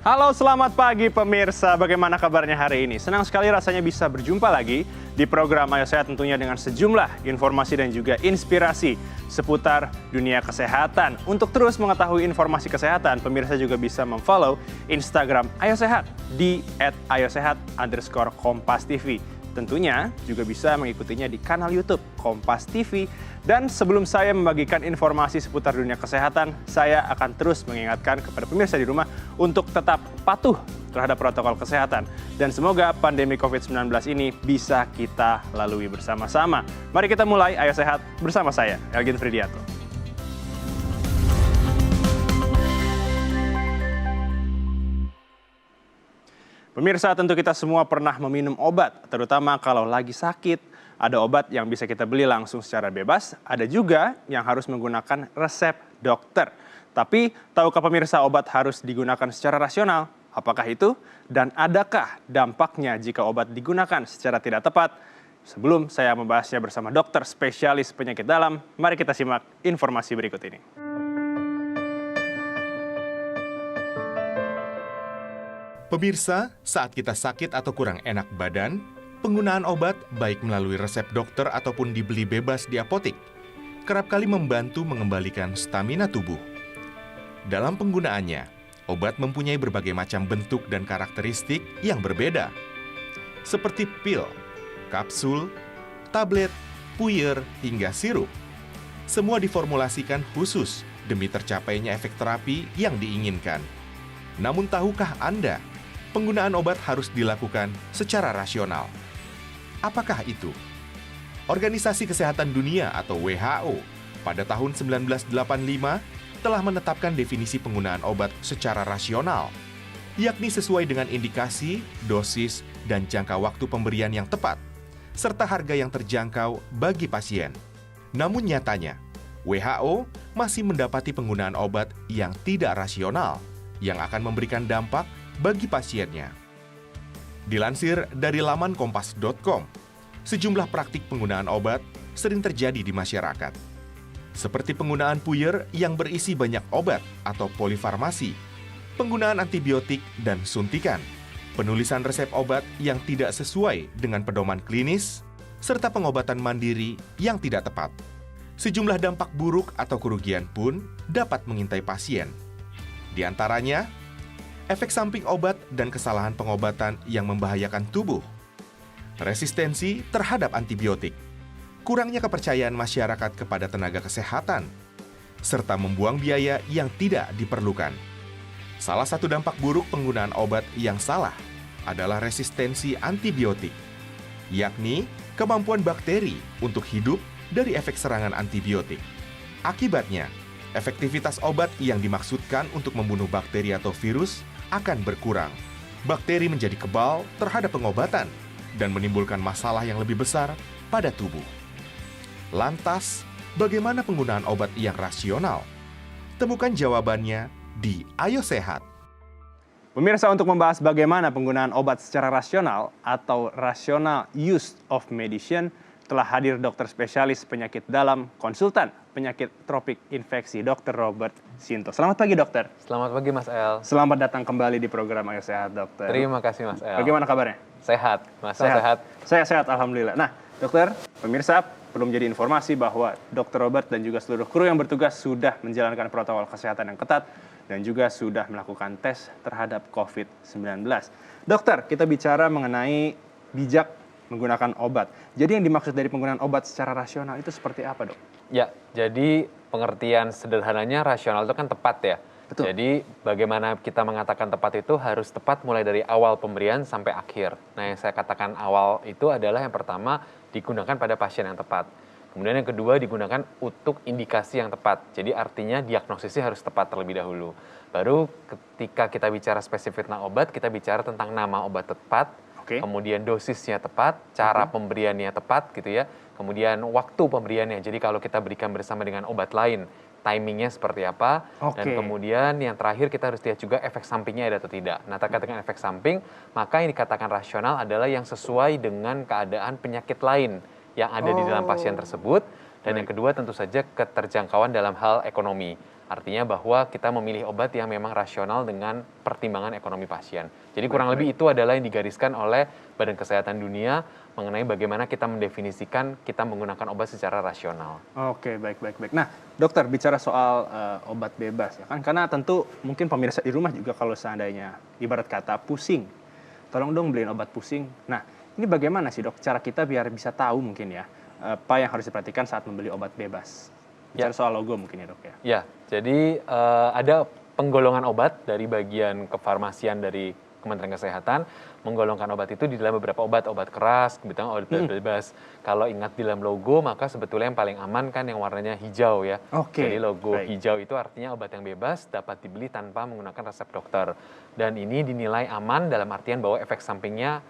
Halo, selamat pagi pemirsa. Bagaimana kabarnya hari ini? Senang sekali rasanya bisa berjumpa lagi di program Ayo Sehat, tentunya dengan sejumlah informasi dan juga inspirasi seputar dunia kesehatan. Untuk terus mengetahui informasi kesehatan, pemirsa juga bisa memfollow Instagram Ayo Sehat di @ayosehat_kompas.tv. Tentunya juga bisa mengikutinya di kanal YouTube Kompas TV. Dan sebelum saya membagikan informasi seputar dunia kesehatan, saya akan terus mengingatkan kepada pemirsa di rumah untuk tetap patuh terhadap protokol kesehatan. Dan semoga pandemi COVID-19 ini bisa kita lalui bersama-sama. Mari kita mulai Ayo Sehat bersama saya, Elgin Fridianto. Pemirsa, tentu kita semua pernah meminum obat, terutama kalau lagi sakit. Ada obat yang bisa kita beli langsung secara bebas, ada juga yang harus menggunakan resep dokter. Tapi, tahukah pemirsa obat harus digunakan secara rasional? Apakah itu? Dan adakah dampaknya jika obat digunakan secara tidak tepat? Sebelum saya membahasnya bersama dokter spesialis penyakit dalam, mari kita simak informasi berikut ini. Pemirsa, saat kita sakit atau kurang enak badan, penggunaan obat baik melalui resep dokter ataupun dibeli bebas di apotik, kerap kali membantu mengembalikan stamina tubuh. Dalam penggunaannya, obat mempunyai berbagai macam bentuk dan karakteristik yang berbeda, seperti pil, kapsul, tablet, puyer, hingga sirup. Semua diformulasikan khusus demi tercapainya efek terapi yang diinginkan. Namun tahukah Anda, penggunaan obat harus dilakukan secara rasional. Apakah itu? Organisasi Kesehatan Dunia atau WHO pada tahun 1985 telah menetapkan definisi penggunaan obat secara rasional, yakni sesuai dengan indikasi, dosis, dan jangka waktu pemberian yang tepat, serta harga yang terjangkau bagi pasien. Namun nyatanya, WHO masih mendapati penggunaan obat yang tidak rasional, yang akan memberikan dampak bagi pasiennya. Dilansir dari laman kompas.com, sejumlah praktik penggunaan obat sering terjadi di masyarakat. Seperti penggunaan puyer yang berisi banyak obat atau polifarmasi, penggunaan antibiotik dan suntikan, penulisan resep obat yang tidak sesuai dengan pedoman klinis, serta pengobatan mandiri yang tidak tepat. Sejumlah dampak buruk atau kerugian pun dapat mengintai pasien. Di antaranya, efek samping obat dan kesalahan pengobatan yang membahayakan tubuh, resistensi terhadap antibiotik, kurangnya kepercayaan masyarakat kepada tenaga kesehatan, serta membuang biaya yang tidak diperlukan. Salah satu dampak buruk penggunaan obat yang salah adalah resistensi antibiotik, yakni kemampuan bakteri untuk hidup dari efek serangan antibiotik. Akibatnya, efektivitas obat yang dimaksudkan untuk membunuh bakteri atau virus akan berkurang. Bakteri menjadi kebal terhadap pengobatan dan menimbulkan masalah yang lebih besar pada tubuh. Lantas, bagaimana penggunaan obat yang rasional? Temukan jawabannya di Ayo Sehat. Pemirsa, untuk membahas bagaimana penggunaan obat secara rasional atau rational use of medicine, telah hadir dokter spesialis penyakit dalam, konsultan penyakit tropik infeksi, Dr. Robert Sinto. Selamat pagi, dokter. Selamat pagi, Mas El. Selamat datang kembali di program Ayo Sehat, dokter. Terima kasih, Mas El. Bagaimana kabarnya? Sehat, Mas El sehat. Saya sehat, alhamdulillah. Nah, dokter, pemirsa, perlu menjadi informasi bahwa Dr. Robert dan juga seluruh kru yang bertugas sudah menjalankan protokol kesehatan yang ketat dan juga sudah melakukan tes terhadap COVID-19. Dokter, kita bicara mengenai bijak menggunakan obat. Jadi yang dimaksud dari penggunaan obat secara rasional itu seperti apa, dok? Ya, jadi pengertian sederhananya rasional itu kan tepat ya. Betul. Jadi bagaimana kita mengatakan tepat itu harus tepat mulai dari awal pemberian sampai akhir. Nah, yang saya katakan awal itu adalah yang pertama digunakan pada pasien yang tepat. Kemudian yang kedua digunakan untuk indikasi yang tepat. Jadi artinya diagnosisnya harus tepat terlebih dahulu. Baru ketika kita bicara spesifik tentang obat, kita bicara tentang nama obat tepat. Kemudian dosisnya tepat, cara pemberiannya tepat gitu ya. Kemudian waktu pemberiannya. Jadi kalau kita berikan bersama dengan obat lain, timingnya seperti apa. Dan kemudian yang terakhir kita harus lihat juga efek sampingnya ada atau tidak. Nah, terkait dengan efek samping, maka yang dikatakan rasional adalah yang sesuai dengan keadaan penyakit lain yang ada di dalam pasien tersebut. Dan yang kedua tentu saja keterjangkauan dalam hal ekonomi. Artinya bahwa kita memilih obat yang memang rasional dengan pertimbangan ekonomi pasien. Jadi kurang lebih itu adalah yang digariskan oleh Badan Kesehatan Dunia mengenai bagaimana kita mendefinisikan kita menggunakan obat secara rasional. Oke, baik. Nah, dokter bicara soal obat bebas ya kan, karena tentu mungkin pemirsa di rumah juga kalau seandainya ibarat kata pusing, tolong dong beliin obat pusing. Nah, ini bagaimana sih dok cara kita biar bisa tahu mungkin ya apa yang harus diperhatikan saat membeli obat bebas? Bicara soal logo mungkin ya dok ya. Ya, jadi ada penggolongan obat dari bagian kefarmasian dari Kementerian Kesehatan menggolongkan obat itu di dalam beberapa obat keras, kemudian obat bebas. Kalau ingat di dalam logo, maka sebetulnya yang paling aman kan yang warnanya hijau ya. Oke, Jadi logo baik. hijau itu artinya obat yang bebas dapat dibeli tanpa menggunakan resep dokter. Dan ini dinilai aman dalam artian bahwa efek sampingnya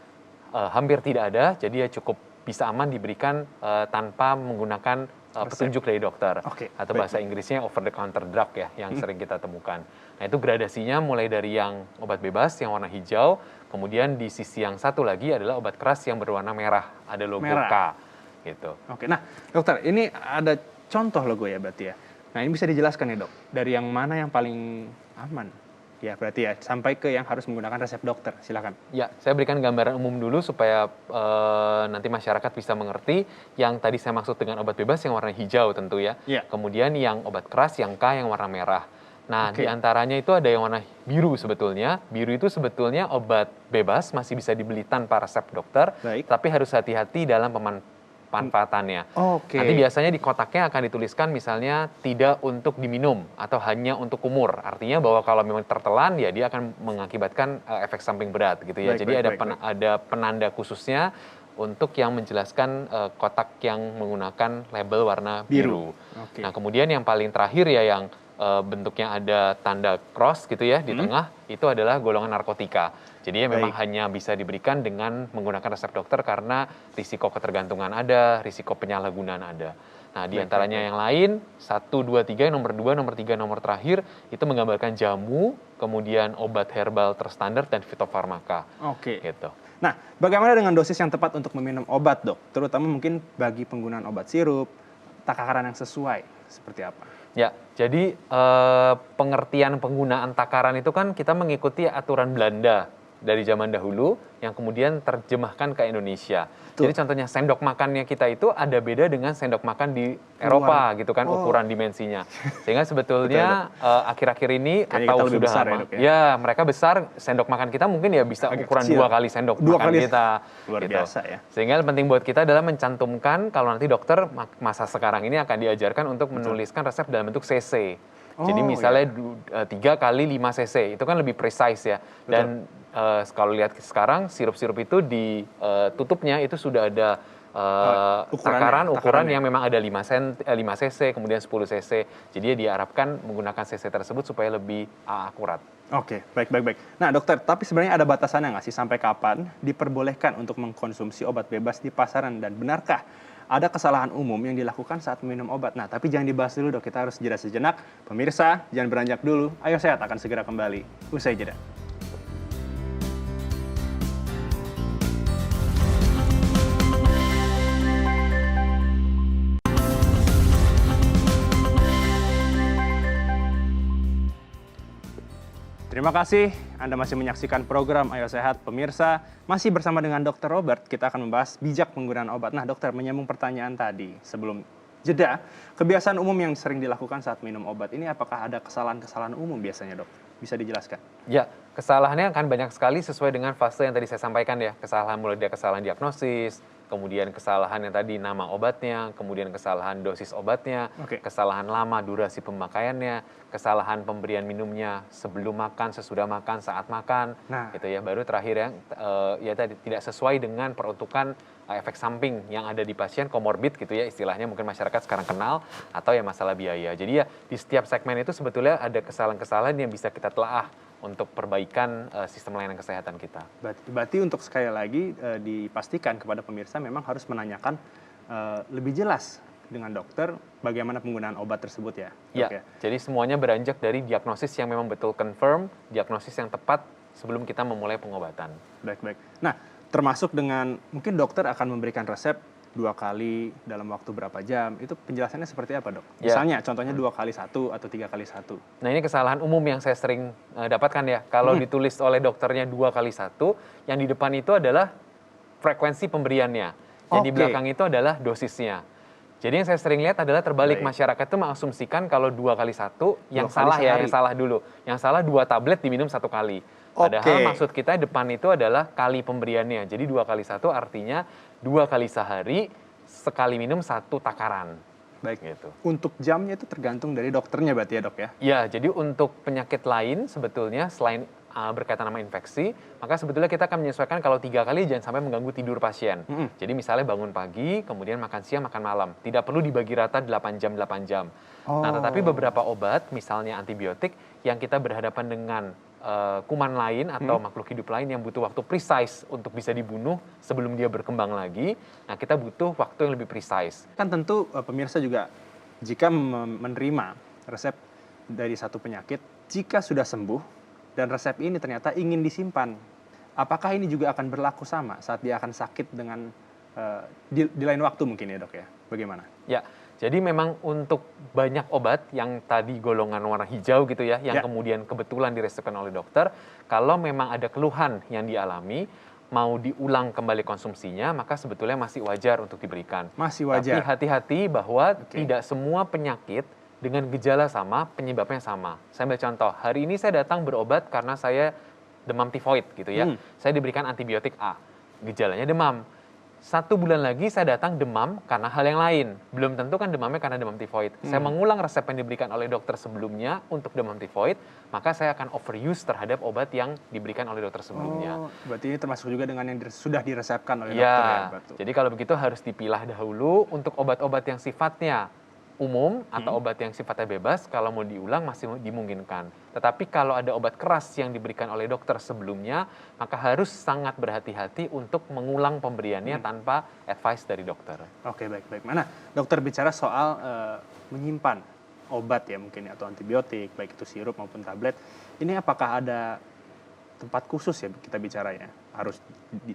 hampir tidak ada, jadi ya cukup bisa aman diberikan tanpa menggunakan petunjuk dari dokter. Oke, Atau baik, bahasa Inggrisnya over the counter drug ya, yang sering kita temukan. Nah itu gradasinya mulai dari yang obat bebas yang warna hijau, kemudian di sisi yang satu lagi adalah obat keras yang berwarna merah, ada logo Merah. K gitu. Oke, nah dokter ini ada contoh logo ya berarti ya. Nah ini bisa dijelaskan ya dok, dari yang mana yang paling aman? Ya berarti ya, sampai ke yang harus menggunakan resep dokter, silakan. Ya, saya berikan gambaran umum dulu supaya nanti masyarakat bisa mengerti. Yang tadi saya maksud dengan obat bebas yang warna hijau tentu ya. Iya. Kemudian yang obat keras yang K yang warna merah. Nah, Oke. di antaranya itu ada yang warna biru sebetulnya. Biru itu sebetulnya obat bebas, masih bisa dibeli tanpa resep dokter, Baik. tapi harus hati-hati dalam pemanfaatannya. Oke. Nanti biasanya di kotaknya akan dituliskan misalnya tidak untuk diminum atau hanya untuk kumur. Artinya bahwa kalau memang tertelan ya dia akan mengakibatkan efek samping berat gitu ya. Baik, Jadi baik, baik. ada penanda khususnya untuk yang menjelaskan kotak yang menggunakan label warna biru. Oke. Nah, kemudian yang paling terakhir ya yang bentuknya ada tanda cross gitu ya di tengah, itu adalah golongan narkotika. Jadi ya memang Baik. hanya bisa diberikan dengan menggunakan resep dokter karena risiko ketergantungan ada, risiko penyalahgunaan ada. Nah, di antaranya yang lain, 1, 2, 3, nomor 2, nomor 3, nomor terakhir, itu menggambarkan jamu, kemudian obat herbal terstandar, dan fitofarmaka. Oke. Gitu. Nah, bagaimana dengan dosis yang tepat untuk meminum obat dok? Terutama mungkin bagi penggunaan obat sirup, takaran yang sesuai, seperti apa? Ya, jadi pengertian penggunaan takaran itu kan kita mengikuti aturan Belanda dari zaman dahulu yang kemudian terjemahkan ke Indonesia. Betul. Jadi contohnya sendok makannya kita itu ada beda dengan sendok makan di Eropa gitu kan, ukuran dimensinya. Sehingga sebetulnya akhir-akhir ini Kayaknya atau kita lebih sudah besar ya, lama, Dok, ya? ya mereka besar, sendok makan kita mungkin ya bisa Agak ukuran kecil. 2 kali sendok 2 makan kali. kita. Luar gitu. biasa ya. Sehingga yang penting buat kita adalah mencantumkan kalau nanti dokter masa sekarang ini akan diajarkan untuk menuliskan resep dalam bentuk cc. Jadi Oh, misalnya 3 kali 5 cc, itu kan lebih precise ya. Dan kalau lihat sekarang sirup-sirup itu di tutupnya itu sudah ada ukuran yang memang ada 5 cc, kemudian 10 cc. Jadi diharapkan menggunakan cc tersebut supaya lebih akurat. Oke, baik. Nah dokter, tapi sebenarnya ada batasannya nggak sih sampai kapan diperbolehkan untuk mengkonsumsi obat bebas di pasaran dan benarkah ada kesalahan umum yang dilakukan saat minum obat? Nah, tapi jangan dibahas dulu dok, kita harus jeda sejenak. Pemirsa, jangan beranjak dulu. Ayo Sehat akan segera kembali. Usai jeda. Terima kasih Anda masih menyaksikan program Ayo Sehat. Pemirsa, masih bersama dengan Dr. Robert, kita akan membahas bijak penggunaan obat. Nah dokter, menyambung pertanyaan tadi sebelum jeda, kebiasaan umum yang sering dilakukan saat minum obat ini apakah ada kesalahan-kesalahan umum biasanya dok? Bisa dijelaskan? Ya, kesalahannya akan banyak sekali sesuai dengan fase yang tadi saya sampaikan ya. Kesalahan mulai dari kesalahan diagnosis, kemudian kesalahan yang tadi nama obatnya, kemudian kesalahan dosis obatnya, Oke. kesalahan lama durasi pemakaiannya, kesalahan pemberian minumnya sebelum makan, sesudah makan, saat makan, Nah. gitu ya. Baru terakhir yang ya tadi tidak sesuai dengan peruntukan efek samping yang ada di pasien, komorbid gitu ya istilahnya mungkin masyarakat sekarang kenal, atau ya masalah biaya. Jadi ya di setiap segmen itu sebetulnya ada kesalahan-kesalahan yang bisa kita telaah untuk perbaikan sistem layanan kesehatan kita. Berarti untuk sekali lagi dipastikan kepada pemirsa memang harus menanyakan lebih jelas dengan dokter bagaimana penggunaan obat tersebut ya. Ya, Dok, jadi semuanya beranjak dari diagnosis yang memang betul confirm, diagnosis yang tepat sebelum kita memulai pengobatan. Baik. Nah, termasuk dengan mungkin dokter akan memberikan resep 2 kali dalam waktu berapa jam, itu penjelasannya seperti apa, Dok? Ya. Misalnya contohnya 2 kali 1 atau 3 kali 1. Nah, ini kesalahan umum yang saya sering dapatkan ya. Kalau ditulis oleh dokternya 2 kali 1, yang di depan itu adalah frekuensi pemberiannya. Yang di Oke. belakang itu adalah dosisnya. Jadi yang saya sering lihat adalah terbalik. Baik. Masyarakat itu mengasumsikan kalau 2 kali 1, yang 2 kali salah ya, sehari. yang salah dulu. Yang salah 2 tablet diminum 1 kali. Padahal Oke. maksud kita depan itu adalah kali pemberiannya. Jadi 2 kali 1 artinya 2 kali sehari, sekali minum 1 takaran. Baik. Gitu. Untuk jamnya itu tergantung dari dokternya berarti ya, Dok ya? Ya, jadi untuk penyakit lain sebetulnya selain berkaitan sama infeksi, maka sebetulnya kita akan menyesuaikan kalau 3 kali jangan sampai mengganggu tidur pasien. Jadi misalnya bangun pagi, kemudian makan siang, makan malam. Tidak perlu dibagi rata 8 jam, 8 jam. Nah, tetapi beberapa obat, misalnya antibiotik, yang kita berhadapan dengan kuman lain atau makhluk hidup lain yang butuh waktu precise untuk bisa dibunuh sebelum dia berkembang lagi. Nah, kita butuh waktu yang lebih precise. Kan tentu pemirsa juga jika menerima resep dari satu penyakit, jika sudah sembuh dan resep ini ternyata ingin disimpan, apakah ini juga akan berlaku sama saat dia akan sakit dengan di lain waktu mungkin ya, Dok ya? Bagaimana? Ya, jadi memang untuk banyak obat yang tadi golongan warna hijau gitu ya, yang Ya. kemudian kebetulan diresepkan oleh dokter, kalau memang ada keluhan yang dialami, mau diulang kembali konsumsinya, maka sebetulnya masih wajar untuk diberikan. Masih Tapi wajar. hati-hati bahwa Oke. tidak semua penyakit dengan gejala sama, penyebabnya sama. Saya ambil contoh, hari ini saya datang berobat karena saya demam tifoid gitu ya. Saya diberikan antibiotik A, gejalanya demam. 1 bulan lagi saya datang demam karena hal yang lain. Belum tentu kan demamnya karena demam tifoid. Saya mengulang resep yang diberikan oleh dokter sebelumnya untuk demam tifoid, maka saya akan overuse terhadap obat yang diberikan oleh dokter sebelumnya. Oh, berarti ini termasuk juga dengan yang sudah diresepkan oleh dokter ya, Ya, betul. jadi kalau begitu harus dipilah dahulu untuk obat-obat yang sifatnya umum atau obat yang sifatnya bebas, kalau mau diulang masih dimungkinkan. Tetapi kalau ada obat keras yang diberikan oleh dokter sebelumnya, maka harus sangat berhati-hati untuk mengulang pemberiannya tanpa advice dari dokter. Oke, baik. Mana dokter bicara soal menyimpan obat ya mungkin atau antibiotik, baik itu sirup maupun tablet. Ini apakah ada tempat khusus ya kita bicaranya? Harus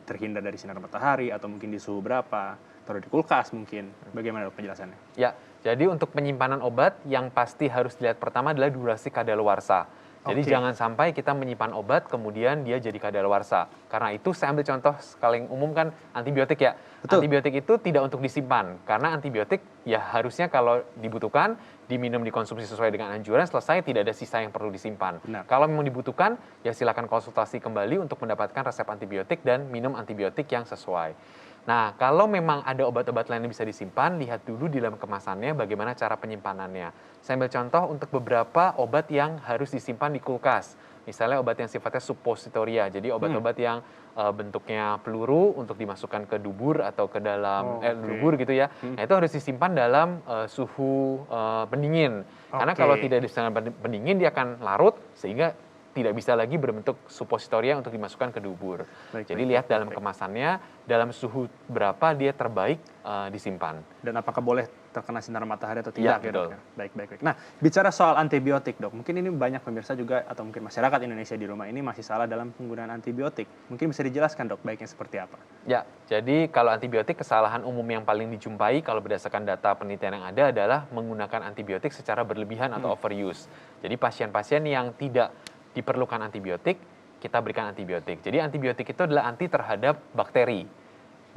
terhindar dari sinar matahari atau mungkin di suhu berapa? Taruh di kulkas mungkin. Bagaimana, Dok, penjelasannya? Ya, jadi untuk penyimpanan obat yang pasti harus dilihat pertama adalah durasi kadaluarsa. Jadi Oke. jangan sampai kita menyimpan obat kemudian dia jadi kadaluarsa. Karena itu saya ambil contoh paling umum kan antibiotik ya. Betul. Antibiotik itu tidak untuk disimpan karena antibiotik ya harusnya kalau dibutuhkan diminum dikonsumsi sesuai dengan anjuran, selesai, tidak ada sisa yang perlu disimpan. Benar. Kalau memang dibutuhkan ya silakan konsultasi kembali untuk mendapatkan resep antibiotik dan minum antibiotik yang sesuai. Nah, kalau memang ada obat-obat lain yang bisa disimpan, lihat dulu di dalam kemasannya bagaimana cara penyimpanannya. Saya ambil contoh untuk beberapa obat yang harus disimpan di kulkas. Misalnya obat yang sifatnya suppositoria, jadi obat-obat yang bentuknya peluru untuk dimasukkan ke dubur atau ke dalam Oke. dubur gitu ya. Nah, itu harus disimpan dalam suhu pendingin. Karena Oke. kalau tidak disimpan pendingin dia akan larut sehingga tidak bisa lagi berbentuk suppositoria untuk dimasukkan ke dubur. Baik, Jadi baik, lihat baik, dalam baik. kemasannya, dalam suhu berapa dia terbaik disimpan. Dan apakah boleh terkena sinar matahari atau Iya, tidak? Ya, betul. Dok, ya? Baik. Nah, bicara soal antibiotik, Dok. Mungkin ini banyak pemirsa juga atau mungkin masyarakat Indonesia di rumah ini masih salah dalam penggunaan antibiotik. Mungkin bisa dijelaskan, Dok, baiknya seperti apa? Ya, jadi kalau antibiotik kesalahan umum yang paling dijumpai kalau berdasarkan data penelitian yang ada adalah menggunakan antibiotik secara berlebihan atau overuse. Jadi pasien-pasien yang tidak diperlukan antibiotik, kita berikan antibiotik. Jadi antibiotik itu adalah anti terhadap bakteri.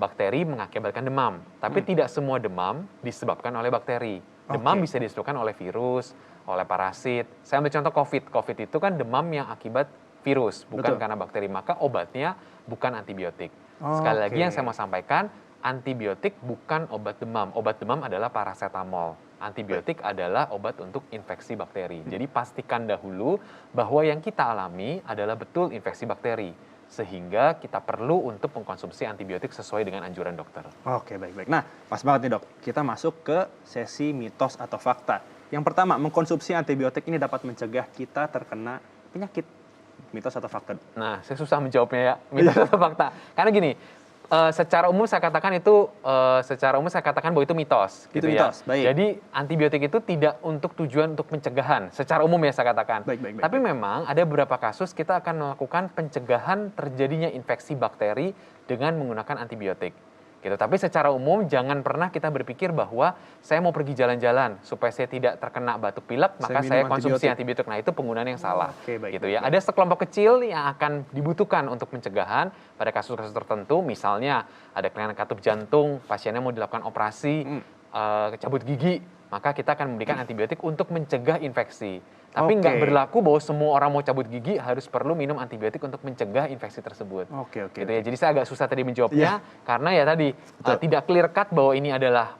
Bakteri mengakibatkan demam, tapi tidak semua demam disebabkan oleh bakteri. Demam Oke. bisa disebabkan oleh virus, oleh parasit. Saya ambil contoh COVID. COVID itu kan demam yang akibat virus, bukan Betul. karena bakteri. Maka obatnya bukan antibiotik. Sekali lagi Oke. yang saya mau sampaikan, antibiotik bukan obat demam. Obat demam adalah paracetamol. Antibiotik adalah obat untuk infeksi bakteri. Jadi pastikan dahulu bahwa yang kita alami adalah betul infeksi bakteri. Sehingga kita perlu untuk mengkonsumsi antibiotik sesuai dengan anjuran dokter. Oke, baik. Nah, pas banget nih, Dok. Kita masuk ke sesi mitos atau fakta. Yang pertama, mengkonsumsi antibiotik ini dapat mencegah kita terkena penyakit. Mitos atau fakta, Dok? Nah, saya susah menjawabnya ya, mitos atau fakta. Karena gini, secara umum saya katakan bahwa itu mitos. Itu gitu mitos, ya. baik. Jadi antibiotik itu tidak untuk tujuan untuk pencegahan. Secara umum ya saya katakan. Baik. Tapi memang ada beberapa kasus kita akan melakukan pencegahan terjadinya infeksi bakteri dengan menggunakan antibiotik. Gitu. Tapi secara umum jangan pernah kita berpikir bahwa saya mau pergi jalan-jalan supaya saya tidak terkena batuk pilek, maka saya minum konsumsi antibiotik. antibiotik. Nah, itu penggunaan yang salah. Oke, baik, Gitu baik, ya. baik. Ada sekelompok kecil yang akan dibutuhkan untuk pencegahan pada kasus-kasus tertentu, misalnya ada kelainan katup jantung, pasiennya mau dilakukan operasi, cabut gigi, maka kita akan memberikan antibiotik untuk mencegah infeksi. Tapi nggak Oke. berlaku bahwa semua orang mau cabut gigi harus perlu minum antibiotik untuk mencegah infeksi tersebut. Oke, oke, Gitu ya. oke. Jadi saya agak susah tadi menjawabnya karena ya tadi tidak clear cut bahwa ini adalah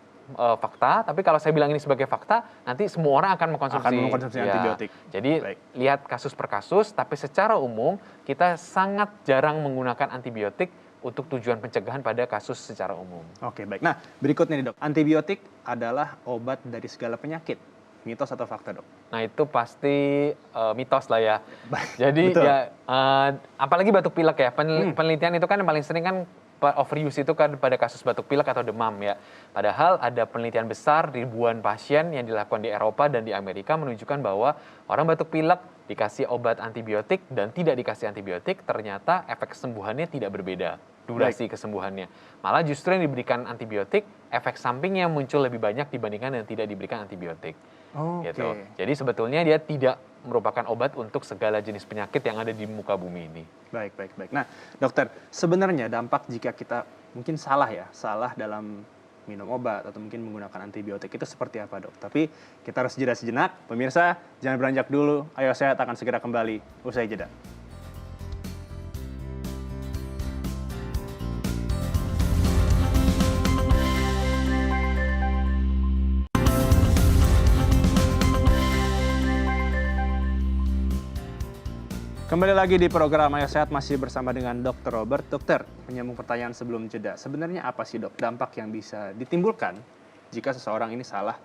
fakta. Tapi kalau saya bilang ini sebagai fakta, nanti semua orang akan mengkonsumsi, antibiotik. Jadi Baik. lihat kasus per kasus. Tapi secara umum kita sangat jarang menggunakan antibiotik untuk tujuan pencegahan pada kasus secara umum. Oke, baik. Nah, berikutnya nih dok, antibiotik adalah obat dari segala penyakit. Mitos atau fakta dok? Nah itu pasti mitos lah ya. Jadi Betul. ya apalagi batuk pilek ya. Penelitian itu kan yang paling sering kan overuse itu kan pada kasus batuk pilek atau demam ya. Padahal ada penelitian besar ribuan pasien yang dilakukan di Eropa dan di Amerika menunjukkan bahwa orang batuk pilek dikasih obat antibiotik dan tidak dikasih antibiotik ternyata efek kesembuhannya tidak berbeda. Durasi kesembuhannya. Malah justru yang diberikan antibiotik efek sampingnya muncul lebih banyak dibandingkan yang tidak diberikan antibiotik. Oke. Gitu. Jadi sebetulnya dia tidak merupakan obat untuk segala jenis penyakit yang ada di muka bumi ini. Baik, baik, baik. Nah, dokter, sebenarnya dampak jika kita mungkin salah dalam minum obat atau mungkin menggunakan antibiotik itu seperti apa dok? Tapi kita harus jeda sejenak. Pemirsa, jangan beranjak dulu. Ayo Sehat akan segera kembali usai jeda. Kembali lagi di program Ayo Sehat masih bersama dengan Dr. Robert. Dokter, menyambung pertanyaan sebelum jeda. Sebenarnya apa sih dok dampak yang bisa ditimbulkan jika seseorang ini salah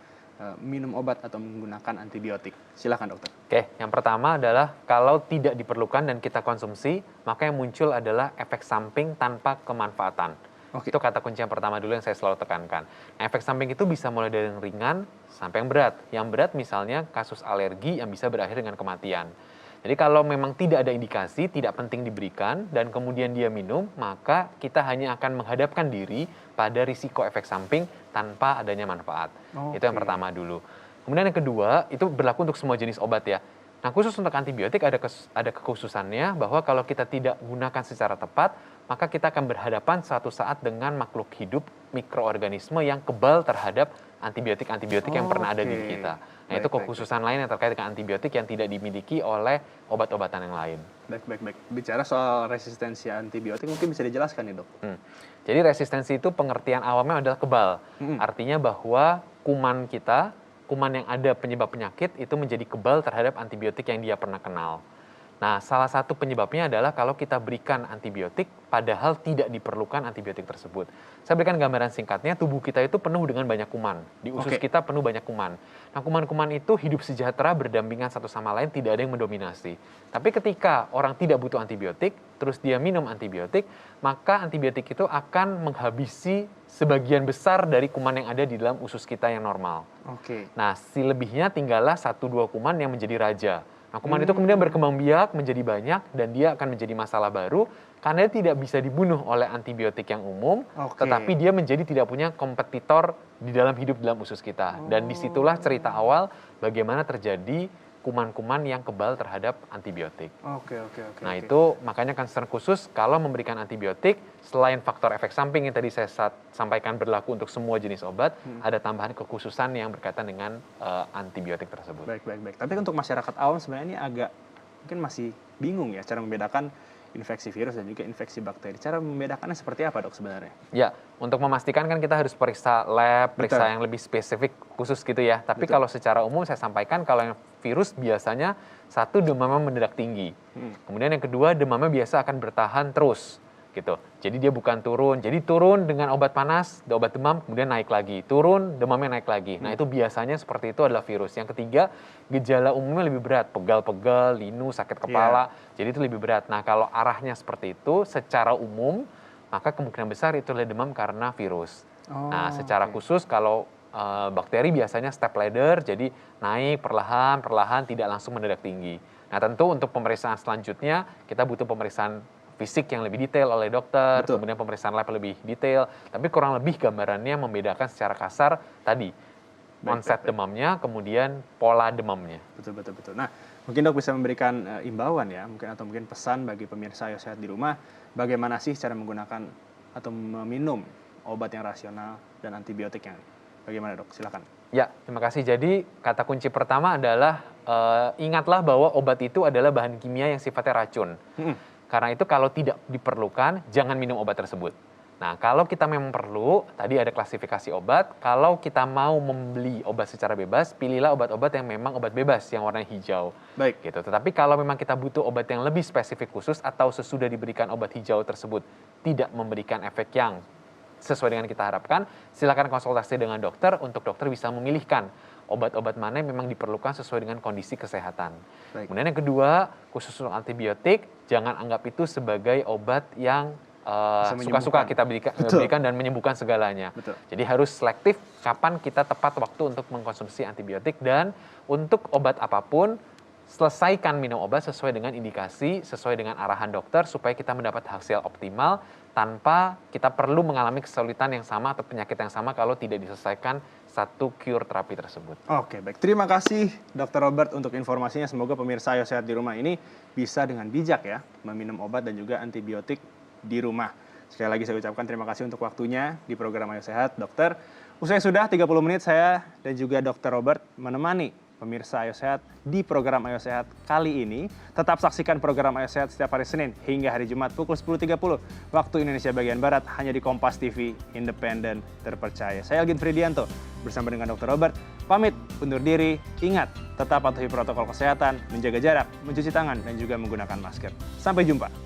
minum obat atau menggunakan antibiotik? Silakan dokter. Oke, yang pertama adalah kalau tidak diperlukan dan kita konsumsi, maka yang muncul adalah efek samping tanpa kemanfaatan. Oke. Itu kata kunci yang pertama dulu yang saya selalu tekankan. Nah, efek samping itu bisa mulai dari yang ringan sampai yang berat. Yang berat misalnya kasus alergi yang bisa berakhir dengan kematian. Jadi kalau memang tidak ada indikasi, tidak penting diberikan, dan kemudian dia minum, maka kita hanya akan menghadapkan diri pada risiko efek samping tanpa adanya manfaat. Oke. Itu yang pertama dulu. Kemudian yang kedua, itu berlaku untuk semua jenis obat ya. Nah khusus untuk antibiotik ada kekhususannya bahwa kalau kita tidak gunakan secara tepat, maka kita akan berhadapan suatu saat dengan makhluk hidup, mikroorganisme yang kebal terhadap antibiotik-antibiotik yang pernah ada di Oke. kita. Nah Baik, itu baik, kekhususan lain yang terkait dengan antibiotik yang tidak dimiliki oleh obat-obatan yang lain. Baik, baik, baik. Bicara soal resistensi antibiotik mungkin bisa dijelaskan nih dok. Jadi resistensi itu pengertian awamnya adalah kebal. Artinya bahwa kuman yang ada penyebab penyakit itu menjadi kebal terhadap antibiotik yang dia pernah kenal. Nah, salah satu penyebabnya adalah kalau kita berikan antibiotik padahal tidak diperlukan antibiotik tersebut. Saya berikan gambaran singkatnya, tubuh kita itu penuh dengan banyak kuman. Di usus kita penuh banyak kuman. Nah, kuman-kuman itu hidup sejahtera berdampingan satu sama lain, tidak ada yang mendominasi. Tapi ketika orang tidak butuh antibiotik, terus dia minum antibiotik, maka antibiotik itu akan menghabisi sebagian besar dari kuman yang ada di dalam usus kita yang normal. Oke. Nah, selebihnya tinggallah 1-2 kuman yang menjadi raja. Nah, kuman itu kemudian berkembang biak menjadi banyak dan dia akan menjadi masalah baru karena dia tidak bisa dibunuh oleh antibiotik yang umum, tetapi dia menjadi tidak punya kompetitor di dalam hidup dalam usus kita. Dan disitulah cerita awal bagaimana terjadi kuman-kuman yang kebal terhadap antibiotik. Oke. Nah itu makanya concern khusus kalau memberikan antibiotik, selain faktor efek samping yang tadi saya sampaikan berlaku untuk semua jenis obat, ada tambahan kekhususan yang berkaitan dengan antibiotik tersebut. Baik. Tapi untuk masyarakat awam sebenarnya ini agak mungkin masih bingung ya cara membedakan infeksi virus dan juga infeksi bakteri. Cara membedakannya seperti apa dok sebenarnya? Ya, untuk memastikan kan kita harus periksa lab, periksa yang lebih spesifik khusus gitu ya. Tapi kalau secara umum saya sampaikan kalau yang virus biasanya satu demamnya mendadak tinggi. Kemudian yang kedua demamnya biasa akan bertahan terus gitu. Jadi dia bukan turun. Jadi turun dengan obat panas, obat demam, kemudian naik lagi. Turun, demamnya naik lagi. Nah itu biasanya seperti itu adalah virus. Yang ketiga, gejala umumnya lebih berat. Pegal-pegal, linu, sakit kepala. Jadi itu lebih berat. Nah kalau arahnya seperti itu, secara umum, maka kemungkinan besar itu adalah demam karena virus. Nah secara khusus kalau bakteri biasanya step ladder, jadi naik perlahan, tidak langsung mendadak tinggi. Nah tentu untuk pemeriksaan selanjutnya, kita butuh pemeriksaan fisik yang lebih detail oleh dokter, Betul. kemudian pemeriksaan lab lebih detail, tapi kurang lebih gambarannya membedakan secara kasar tadi onset demamnya, kemudian pola demamnya. Betul. Nah, mungkin dok bisa memberikan imbauan ya, atau mungkin pesan bagi pemirsa Ayo Sehat di rumah, bagaimana sih cara menggunakan atau meminum obat yang rasional dan antibiotiknya? Bagaimana dok? Silakan. Ya, terima kasih. Jadi kata kunci pertama adalah ingatlah bahwa obat itu adalah bahan kimia yang sifatnya racun. Karena itu kalau tidak diperlukan, jangan minum obat tersebut. Nah, kalau kita memang perlu, tadi ada klasifikasi obat, kalau kita mau membeli obat secara bebas, pilihlah obat-obat yang memang obat bebas, yang warna hijau. Baik. Gitu. Tetapi kalau memang kita butuh obat yang lebih spesifik khusus, atau sesudah diberikan obat hijau tersebut tidak memberikan efek yang sesuai dengan kita harapkan, silakan konsultasi dengan dokter untuk dokter bisa memilihkan obat-obat mana yang memang diperlukan sesuai dengan kondisi kesehatan. Baik. Kemudian yang kedua, khusus untuk antibiotik, jangan anggap itu sebagai obat yang suka-suka menyembuhkan. kita berikan dan menyembuhkan segalanya. Betul. Jadi harus selektif kapan kita tepat waktu untuk mengkonsumsi antibiotik, dan untuk obat apapun, selesaikan minum obat sesuai dengan indikasi, sesuai dengan arahan dokter, supaya kita mendapat hasil optimal tanpa kita perlu mengalami kesulitan yang sama atau penyakit yang sama kalau tidak diselesaikan satu cure terapi tersebut. Oke, baik. Terima kasih Dr. Robert untuk informasinya. Semoga pemirsa Ayo Sehat di rumah ini bisa dengan bijak ya meminum obat dan juga antibiotik di rumah. Sekali lagi saya ucapkan terima kasih untuk waktunya di program Ayo Sehat, dokter. Usai sudah 30 menit saya dan juga Dr. Robert menemani pemirsa Ayo Sehat di program Ayo Sehat kali ini. Tetap saksikan program Ayo Sehat setiap hari Senin hingga hari Jumat pukul 10.30 waktu Indonesia bagian Barat hanya di Kompas TV, independen, terpercaya. Saya Elgin Fridianto bersama dengan Dr. Robert pamit undur diri. Ingat, tetap patuhi protokol kesehatan, menjaga jarak, mencuci tangan dan juga menggunakan masker. Sampai jumpa.